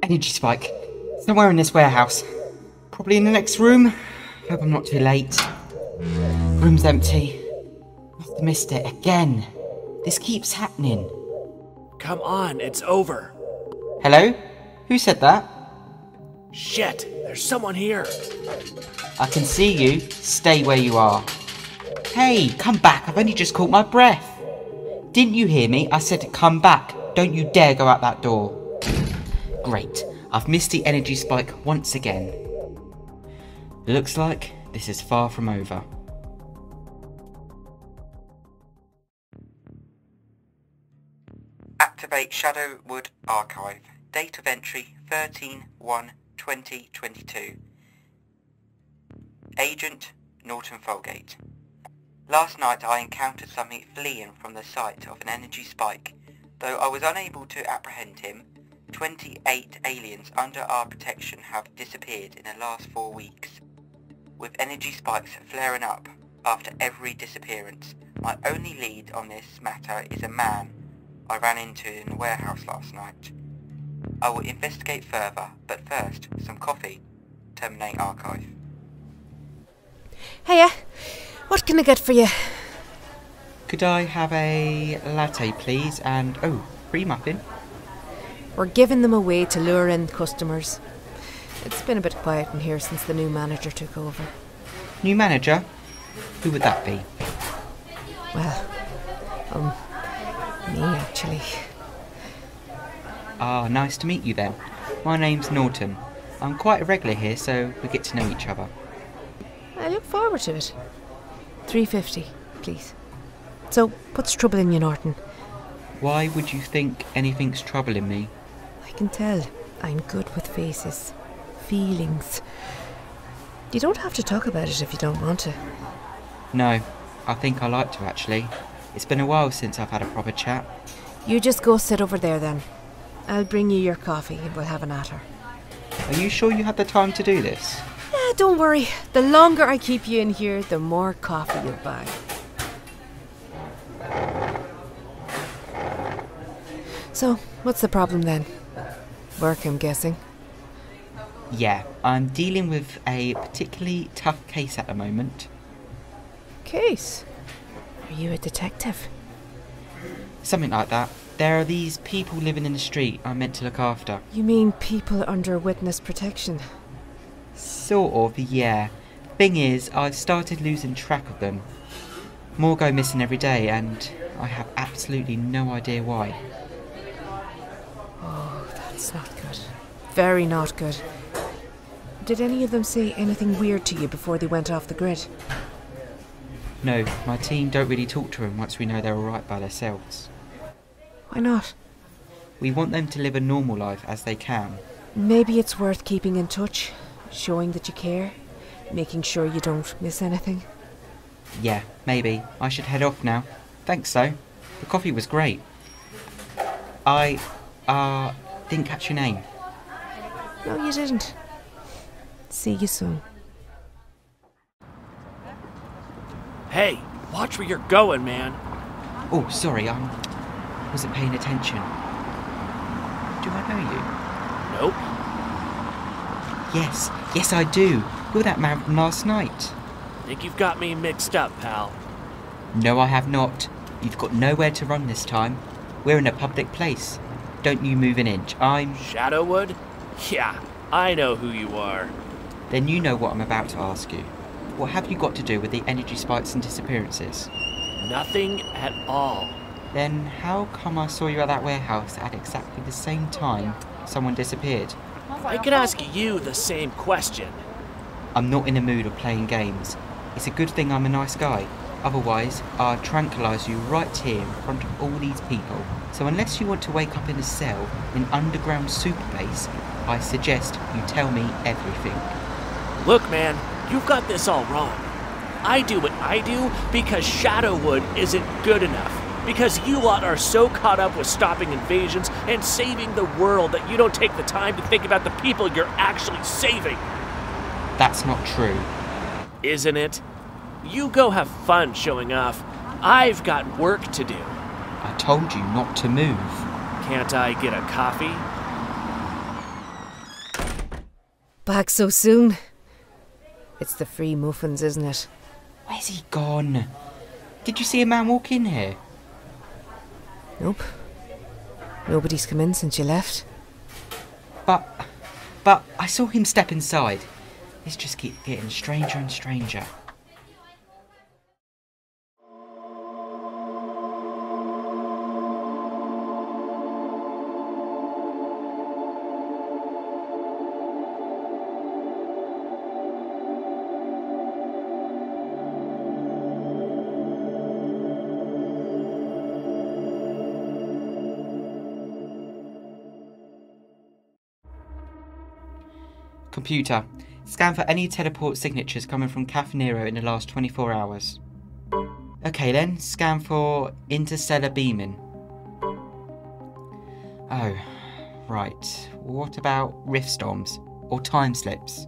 Energy spike. Somewhere in this warehouse. Probably in the next room. Hope I'm not too late. Room's empty. Must have missed it again. This keeps happening. Come on, it's over. Hello? Who said that? Shit, there's someone here. I can see you. Stay where you are. Hey, come back. I've only just caught my breath. Didn't you hear me? I said to come back. Don't you dare go out that door. Great. I've missed the energy spike once again. Looks like this is far from over. Activate Shadowwood Archive. Date of entry 13/1/2022. Agent Norton Folgate. Last night I encountered something fleeing from the site of an energy spike. Though I was unable to apprehend him, 28 aliens under our protection have disappeared in the last 4 weeks. With energy spikes flaring up after every disappearance, my only lead on this matter is a man I ran into in the warehouse last night. I will investigate further, but first, some coffee. Terminate archive. Hiya, what can I get for you? Could I have a latte, please? And, oh, free muffin? We're giving them away to lure in customers. It's been a bit quiet in here since the new manager took over. New manager? Who would that be? Well, me actually. Ah, nice to meet you then. My name's Norton. I'm quite a regular here, so we get to know each other. I look forward to it. $3.50, please. So, what's troubling you, Norton? Why would you think anything's troubling me? I can tell. I'm good with faces. Feelings. You don't have to talk about it if you don't want to. No, I think I like to actually. It's been a while since I've had a proper chat. You just go sit over there then. I'll bring you your coffee and we'll have a natter. Are you sure you had the time to do this? Yeah, don't worry. The longer I keep you in here, the more coffee you'll buy. So, what's the problem then? Work, I'm guessing. Yeah, I'm dealing with a particularly tough case at the moment. Case? Are you a detective? Something like that. There are these people living in the street I'm meant to look after. You mean people under witness protection? Sort of, yeah. Thing is, I've started losing track of them. More go missing every day, and I have absolutely no idea why. Oh, that's not good. Very not good. Did any of them say anything weird to you before they went off the grid? No, my team don't really talk to them once we know they're alright by themselves. Why not? We want them to live a normal life as they can. Maybe it's worth keeping in touch, showing that you care, making sure you don't miss anything. Yeah, maybe. I should head off now. Thanks though. The coffee was great. I, didn't catch your name. No, you didn't. See you soon. Hey, watch where you're going, man. Oh, sorry, wasn't paying attention. Do I know Nope. you? Yes I do. You're that man from last night. Think you've got me mixed up, pal. No, I have not. You've got nowhere to run this time. We're in a public place. Don't you move an inch. Shadowwood? Yeah, I know who you are. Then you know what I'm about to ask you. What have you got to do with the energy spikes and disappearances? Nothing at all. Then how come I saw you at that warehouse at exactly the same time someone disappeared? I could ask you the same question. I'm not in the mood of playing games. It's a good thing I'm a nice guy. Otherwise, I'd tranquilise you right here in front of all these people. So unless you want to wake up in a cell in an underground super base, I suggest you tell me everything. Look, man, you've got this all wrong. I do what I do because Shadowwood isn't good enough. Because you lot are so caught up with stopping invasions and saving the world that you don't take the time to think about the people you're actually saving. That's not true. Isn't it? You go have fun showing off. I've got work to do. I told you not to move. Can't I get a coffee? Back so soon? It's the free muffins, isn't it? Where's he gone? Did you see a man walk in here? Nope. Nobody's come in since you left. But I saw him step inside. This just keeps getting stranger and stranger. Computer, scan for any teleport signatures coming from Cafe Nero in the last 24 hours. Okay then, scan for interstellar beaming. Oh, right. What about rift storms or time slips?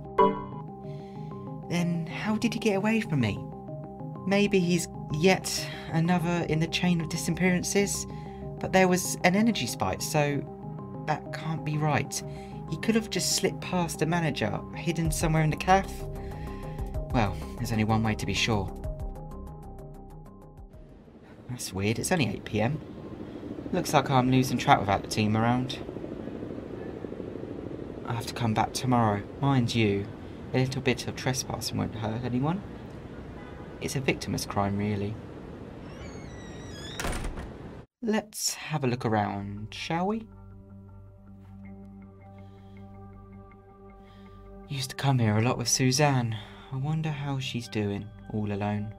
Then how did he get away from me? Maybe he's yet another in the chain of disappearances, but there was an energy spike, so that can't be right. He could have just slipped past the manager, hidden somewhere in the cafe. Well, there's only one way to be sure. That's weird, it's only 8 PM. Looks like I'm losing track without the team around. I have to come back tomorrow. Mind you, a little bit of trespassing won't hurt anyone. It's a victimless crime, really. Let's have a look around, shall we? Used to come here a lot with Suzanne. I wonder how she's doing, all alone.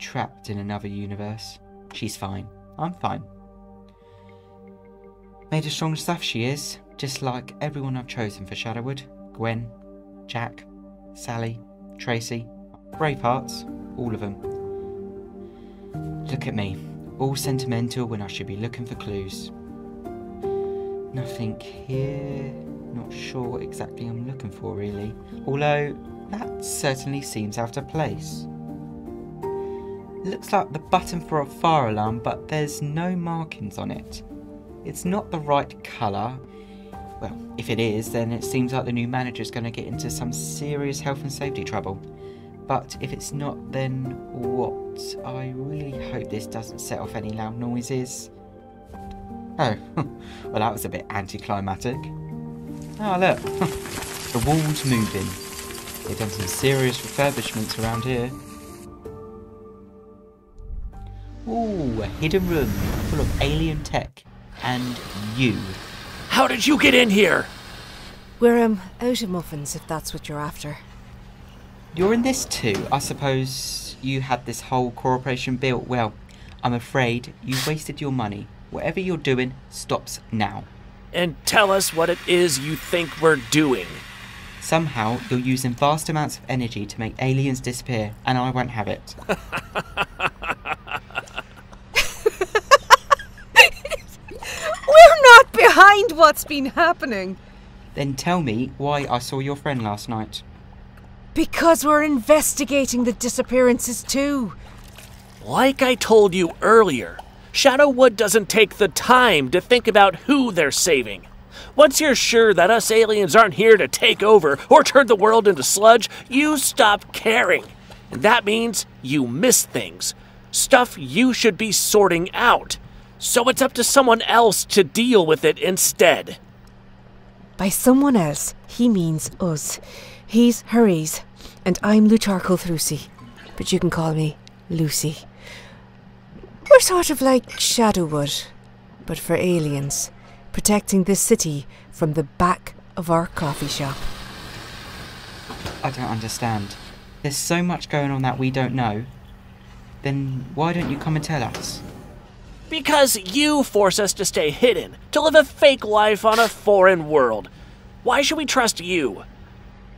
Trapped in another universe. She's fine. I'm fine. Made of strong stuff she is, just like everyone I've chosen for Shadowwood. Gwen, Jack, Sally, Tracy, Bravehearts, all of them. Look at me, all sentimental when I should be looking for clues. Nothing here. Not sure what exactly I'm looking for, really. Although, that certainly seems out of place. Looks like the button for a fire alarm, but there's no markings on it. It's not the right colour. Well, if it is, then it seems like the new manager's going to get into some serious health and safety trouble. But if it's not, then what? I really hope this doesn't set off any loud noises. Oh, well, that was a bit anticlimactic. Oh, look. The wall's moving. They've done some serious refurbishments around here. Ooh, a hidden room full of alien tech. And you. How did you get in here? We're, out of muffins, if that's what you're after. You're in this too. I suppose you had this whole corporation built. Well, I'm afraid you've wasted your money. Whatever you're doing stops now. And tell us what it is you think we're doing. Somehow, you're using vast amounts of energy to make aliens disappear, and I won't have it. We're not behind what's been happening. Then tell me why I saw your friend last night. Because we're investigating the disappearances too. Like I told you earlier, Shadowwood doesn't take the time to think about who they're saving. Once you're sure that us aliens aren't here to take over or turn the world into sludge, you stop caring. And that means you miss things. Stuff you should be sorting out. So it's up to someone else to deal with it instead. By someone else, he means us. He's Harriz, and I'm Alia.E.Torrie, but you can call me Lucy. We're sort of like Shadowwood, but for aliens, protecting this city from the back of our coffee shop. I don't understand. There's so much going on that we don't know. Then why don't you come and tell us? Because you force us to stay hidden, to live a fake life on a foreign world. Why should we trust you?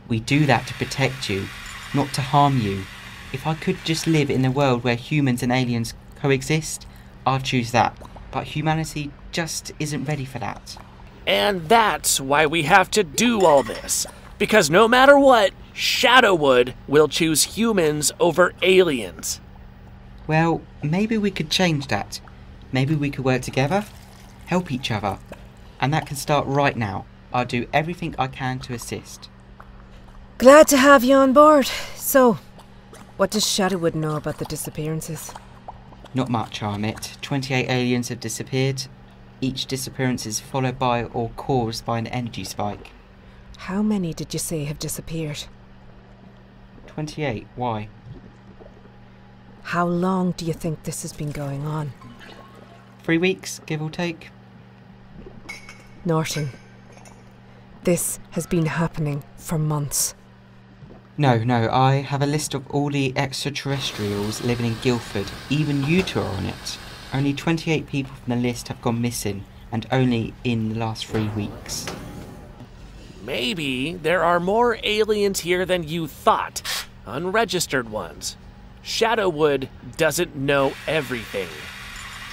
We do that to protect you, not to harm you. If I could just live in a world where humans and aliens coexist, I'd choose that. But humanity just isn't ready for that. And that's why we have to do all this. Because no matter what, Shadowwood will choose humans over aliens. Well, maybe we could change that. Maybe we could work together, help each other. And that can start right now. I'll do everything I can to assist. Glad to have you on board. So, what does Shadowwood know about the disappearances? Not much, I admit. 28 aliens have disappeared. Each disappearance is followed by or caused by an energy spike. How many did you say have disappeared? 28. Why? How long do you think this has been going on? 3 weeks, give or take. Norton, this has been happening for months. No, I have a list of all the extraterrestrials living in Guildford. Even you two are on it. Only 28 people from the list have gone missing, and only in the last 3 weeks. Maybe there are more aliens here than you thought. Unregistered ones. Shadowwood doesn't know everything.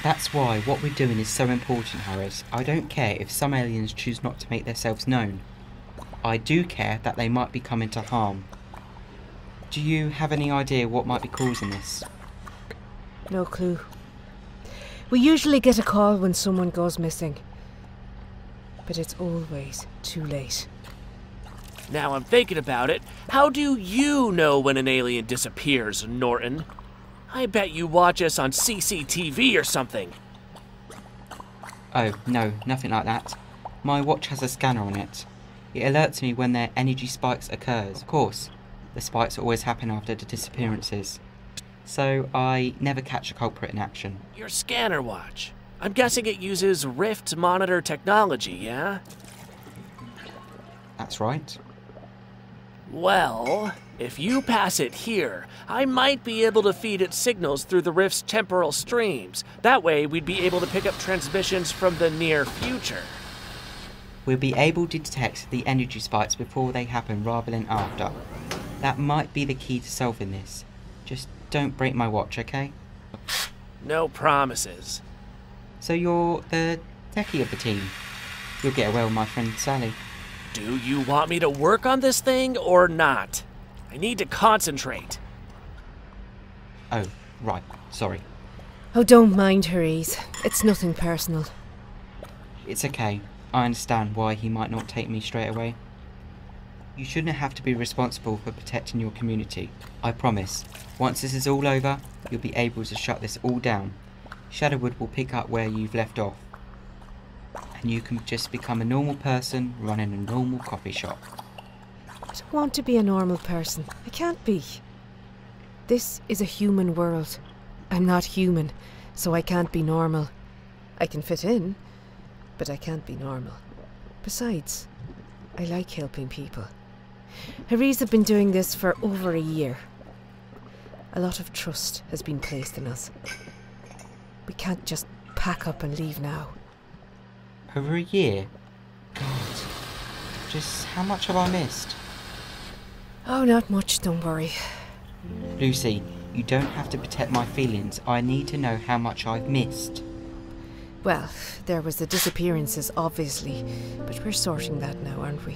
That's why what we're doing is so important, Harriz. I don't care if some aliens choose not to make themselves known. I do care that they might be coming to harm. Do you have any idea what might be causing this? No clue. We usually get a call when someone goes missing. But it's always too late. Now I'm thinking about it, how do you know when an alien disappears, Norton? I bet you watch us on CCTV or something. Oh, no, nothing like that. My watch has a scanner on it. It alerts me when their energy spikes occurs. Of course, the spikes always happen after the disappearances. So I never catch a culprit in action. Your scanner watch. I'm guessing it uses Rift monitor technology, yeah? That's right. Well, if you pass it here, I might be able to feed it signals through the Rift's temporal streams. That way, we'd be able to pick up transmissions from the near future. We'll be able to detect the energy spikes before they happen rather than after. That might be the key to solving this. Just don't break my watch, okay? No promises. So you're the techie of the team. You'll get well with my friend Sally. Do you want me to work on this thing or not? I need to concentrate. Oh, right. Sorry. Oh, don't mind Harriz. It's nothing personal. It's okay. I understand why he might not take me straight away. You shouldn't have to be responsible for protecting your community. I promise. Once this is all over, you'll be able to shut this all down. Shadowwood will pick up where you've left off. And you can just become a normal person running a normal coffee shop. I don't want to be a normal person. I can't be. This is a human world. I'm not human, so I can't be normal. I can fit in, but I can't be normal. Besides, I like helping people. Harriz have been doing this for over a year. A lot of trust has been placed in us. We can't just pack up and leave now. Over a year? God. Just how much have I missed? Oh, not much, don't worry. Lucy, you don't have to protect my feelings. I need to know how much I've missed. Well, there was the disappearances, obviously, but we're sorting that now, aren't we?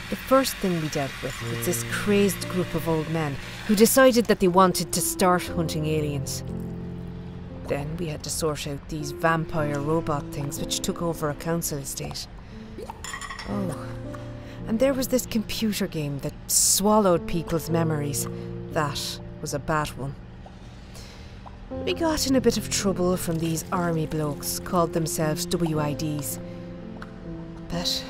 The first thing we dealt with was this crazed group of old men who decided that they wanted to start hunting aliens. Then we had to sort out these vampire robot things which took over a council estate. Oh, and there was this computer game that swallowed people's memories. That was a bad one. We got in a bit of trouble from these army blokes, called themselves WIDs. But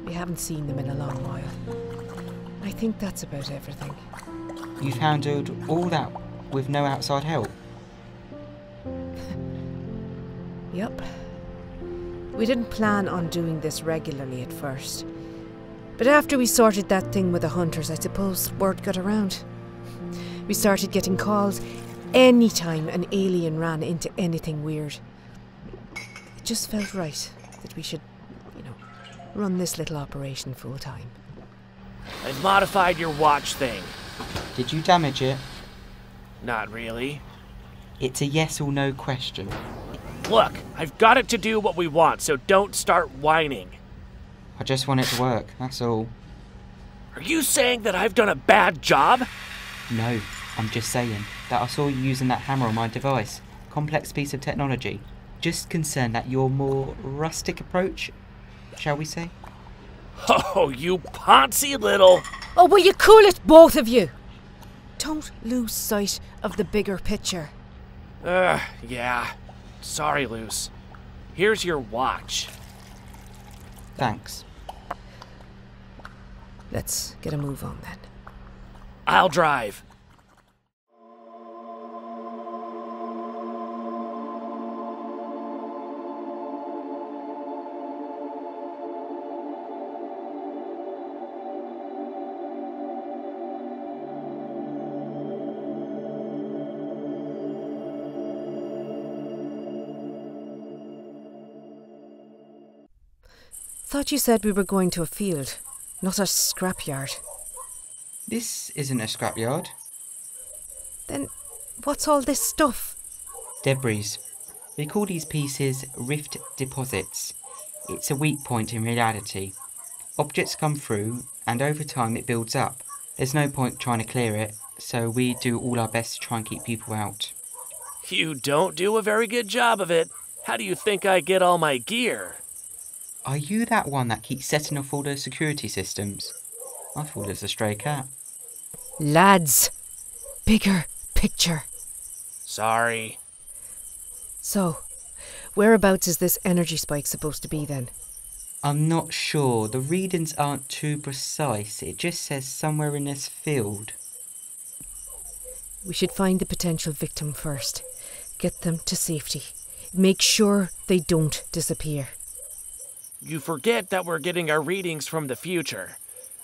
we haven't seen them in a long while. I think that's about everything. You've handled all that with no outside help? Yep. We didn't plan on doing this regularly at first. But after we sorted that thing with the hunters, I suppose word got around. We started getting calls anytime an alien ran into anything weird. It just felt right that we should, run this little operation full time. I've modified your watch thing. Did you damage it? Not really. It's a yes or no question. Look, I've got it to do what we want, so don't start whining. I just want it to work, that's all. Are you saying that I've done a bad job? No, I'm just saying that I saw you using that hammer on my device. Complex piece of technology. Just concerned that your more rustic approach, shall we say? Oh, you poncy little... Oh, will you cool it, both of you? Don't lose sight of the bigger picture. Yeah. Sorry, Luce. Here's your watch. Thanks. Let's get a move on then. I'll drive. Thought you said we were going to a field, not a scrapyard. This isn't a scrapyard. Then what's all this stuff? Debris. We call these pieces rift deposits. It's a weak point in reality. Objects come through, and over time it builds up. There's no point trying to clear it, so we do all our best to try and keep people out. You don't do a very good job of it. How do you think I get all my gear? Are you that one that keeps setting off all those security systems? I thought it was a stray cat. Lads, bigger picture. Sorry. So, whereabouts is this energy spike supposed to be then? I'm not sure. The readings aren't too precise. It just says somewhere in this field. We should find the potential victim first. Get them to safety. Make sure they don't disappear. You forget that we're getting our readings from the future.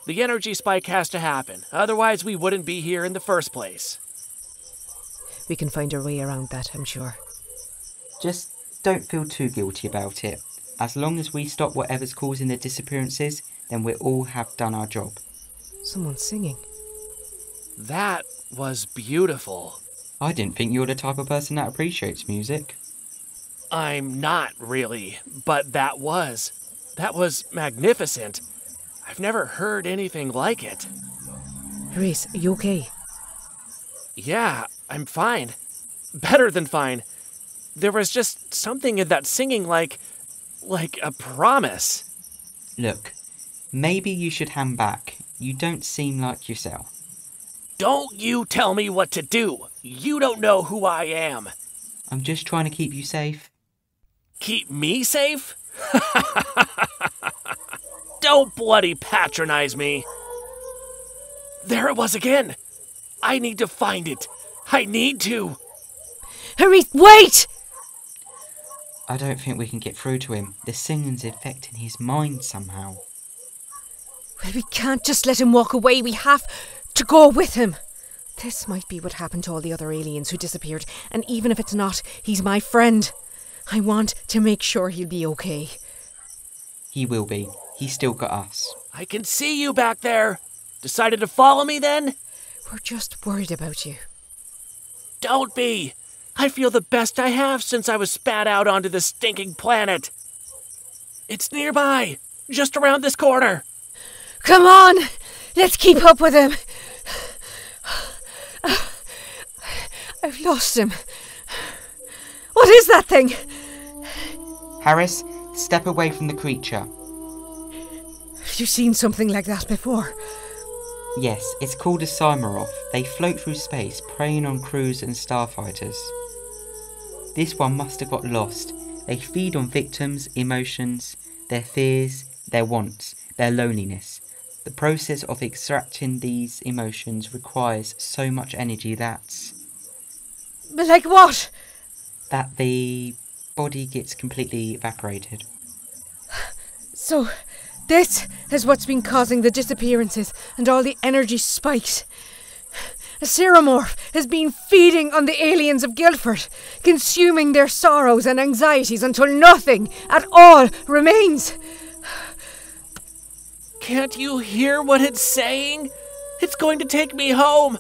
The energy spike has to happen, otherwise we wouldn't be here in the first place. We can find our way around that, I'm sure. Just don't feel too guilty about it. As long as we stop whatever's causing the disappearances, then we all have done our job. Someone's singing. That was beautiful. I didn't think you were the type of person that appreciates music. I'm not really, but that was magnificent. I've never heard anything like it. Harriz, are you okay? Yeah, I'm fine. Better than fine. There was just something in that singing like a promise. Look, maybe you should hang back. You don't seem like yourself. Don't you tell me what to do. You don't know who I am. I'm just trying to keep you safe. Keep me safe? Don't bloody patronize me. There it was again. I need to find it. I need to. Harriz, wait! I don't think we can get through to him. The singing's affecting his mind somehow. Well, we can't just let him walk away. We have to go with him. This might be what happened to all the other aliens who disappeared. And even if it's not, he's my friend. I want to make sure he'll be okay. He will be. He's still got us. I can see you back there. Decided to follow me then? We're just worried about you. Don't be. I feel the best I have since I was spat out onto this stinking planet. It's nearby. Just around this corner. Come on! Let's keep up with him. I've lost him. What is that thing? Harriz, step away from the creature. Have you seen something like that before? Yes, it's called a Simler. They float through space, preying on crews and starfighters. This one must have got lost. They feed on victims' emotions, their fears, their wants, their loneliness. The process of extracting these emotions requires so much energy that Like what? the body gets completely evaporated. So, this is what's been causing the disappearances and all the energy spikes. A seromorph has been feeding on the aliens of Guildford, consuming their sorrows and anxieties until nothing at all remains. Can't you hear what it's saying? It's going to take me home.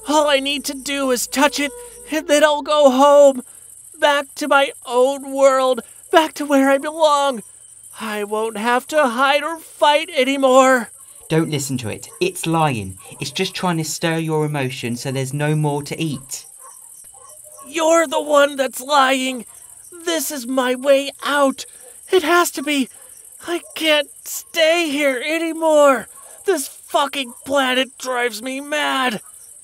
All I need to do is touch it, and then I'll go home. Back to my own world. Back to where I belong. I won't have to hide or fight anymore. Don't listen to it. It's lying. It's just trying to stir your emotions so there's no more to eat. You're the one that's lying. This is my way out. It has to be. I can't stay here anymore. This fucking planet drives me mad.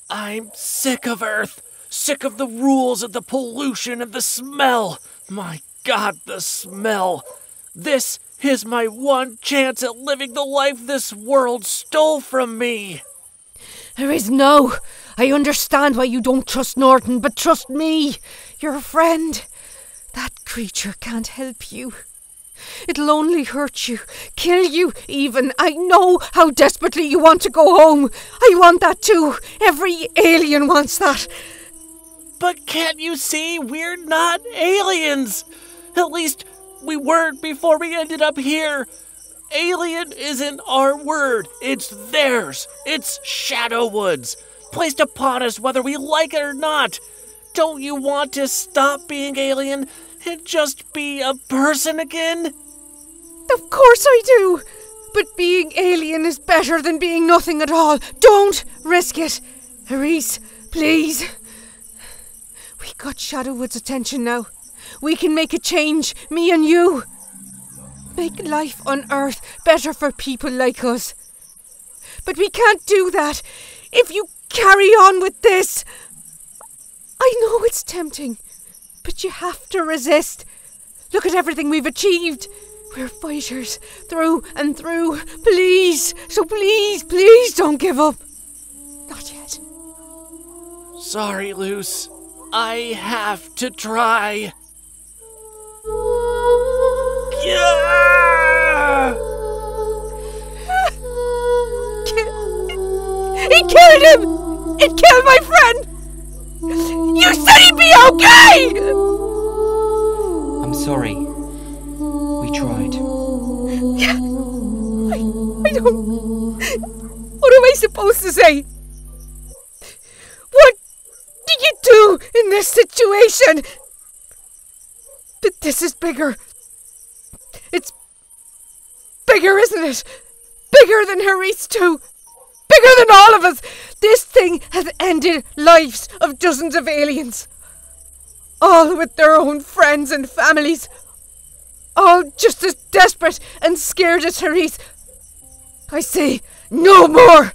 I'm sick of Earth. Sick of the rules and the pollution and the smell. My God, the smell. This is my one chance at living the life this world stole from me. There is no. I understand why you don't trust Norton, but trust me, your friend. That creature can't help you. It'll only hurt you, kill you even. I know how desperately you want to go home. I want that too. Every alien wants that. But can't you see we're not aliens? At least we weren't before we ended up here. Alien isn't our word. It's theirs. It's Shadowwood's. Placed upon us whether we like it or not. Don't you want to stop being alien and just be a person again? Of course I do. But being alien is better than being nothing at all. Don't risk it. Harriz, please. We got Shadowwood's attention now. We can make a change, me and you. Make life on Earth better for people like us. But we can't do that if you carry on with this. I know it's tempting, but you have to resist. Look at everything we've achieved. We're fighters through and through. Please, so please don't give up. Not yet. Sorry, Luce. I have to try. Yeah! It killed him! It killed my friend! You said he'd be okay! I'm sorry. We tried. Yeah, I don't... What am I supposed to say? What do you do in this situation? But this is bigger. It's bigger, isn't it? Bigger than Harriz too. Bigger than all of us. This thing has ended lives of dozens of aliens. All with their own friends and families. All just as desperate and scared as Harriz. I say, no more.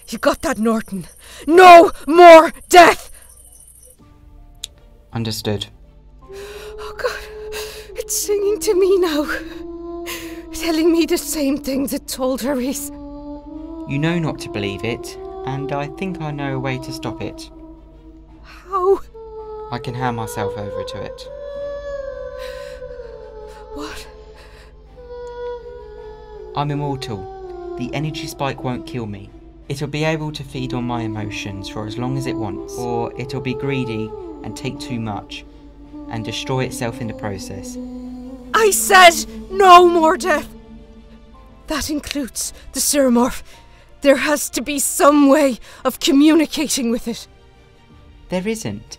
You got that, Norton. No more death. Understood. Oh God, it's singing to me now. Telling me the same things it told Harriz. You know not to believe it, and I think I know a way to stop it. How? I can hand myself over to it. What? I'm immortal. The energy spike won't kill me. It'll be able to feed on my emotions for as long as it wants, or it'll be greedy and take too much, and destroy itself in the process. I said no more death. That includes the Seromorph. There has to be some way of communicating with it. There isn't.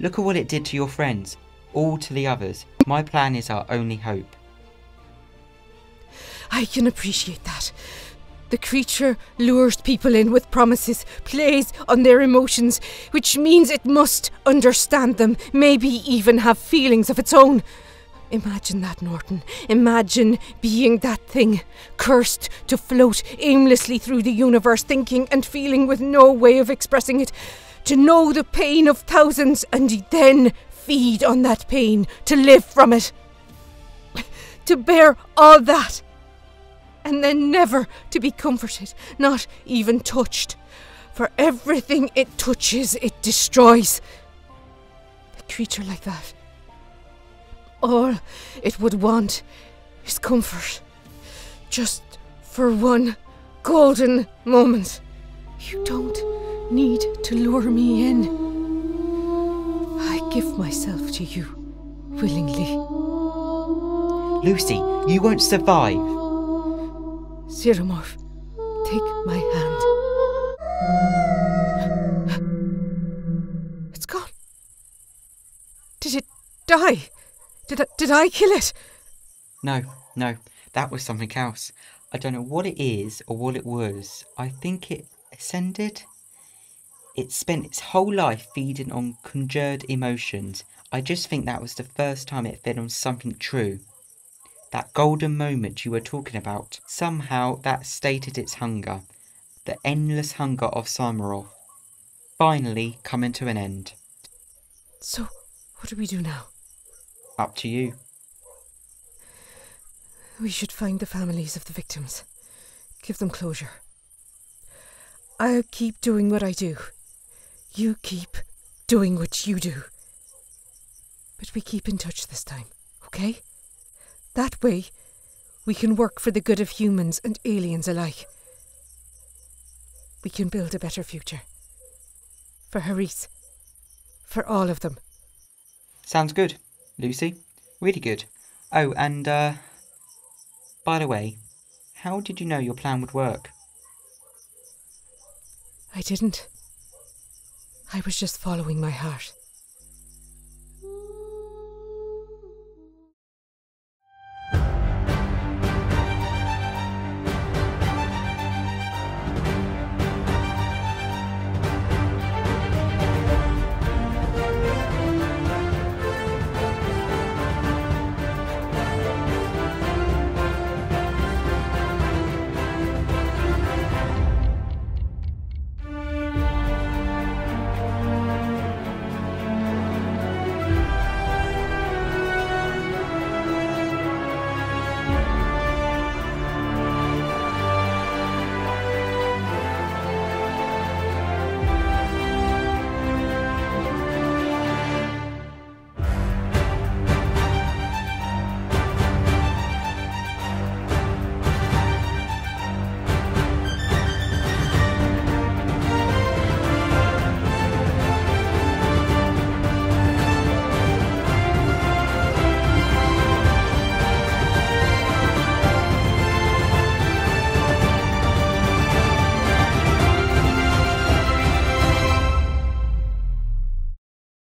Look at what it did to your friends, all to the others. My plan is our only hope. I can appreciate that. The creature lures people in with promises, plays on their emotions, which means it must understand them, maybe even have feelings of its own. Imagine that, Norton. Imagine being that thing, cursed to float aimlessly through the universe, thinking and feeling with no way of expressing it. To know the pain of thousands and then feed on that pain, to live from it. To bear all that. And then never to be comforted, not even touched. For everything it touches, it destroys. A creature like that. All it would want is comfort. Just for one golden moment. You don't need to lure me in. I give myself to you, willingly. Lucy, you won't survive. Seromorph, take my hand. It's gone. Did it die? Did I kill it? No, that was something else. I don't know what it is or what it was. I think it ascended. It spent its whole life feeding on conjured emotions. I just think that was the first time it fed on something true. That golden moment you were talking about, somehow that stated its hunger. The endless hunger of Simler, finally coming to an end. So, what do we do now? Up to you. We should find the families of the victims. Give them closure. I'll keep doing what I do. You keep doing what you do. But we keep in touch this time, okay? That way, we can work for the good of humans and aliens alike. We can build a better future. For Harriz. For all of them. Sounds good, Lucy. Really good. Oh, and, by the way, how did you know your plan would work? I didn't. I was just following my heart.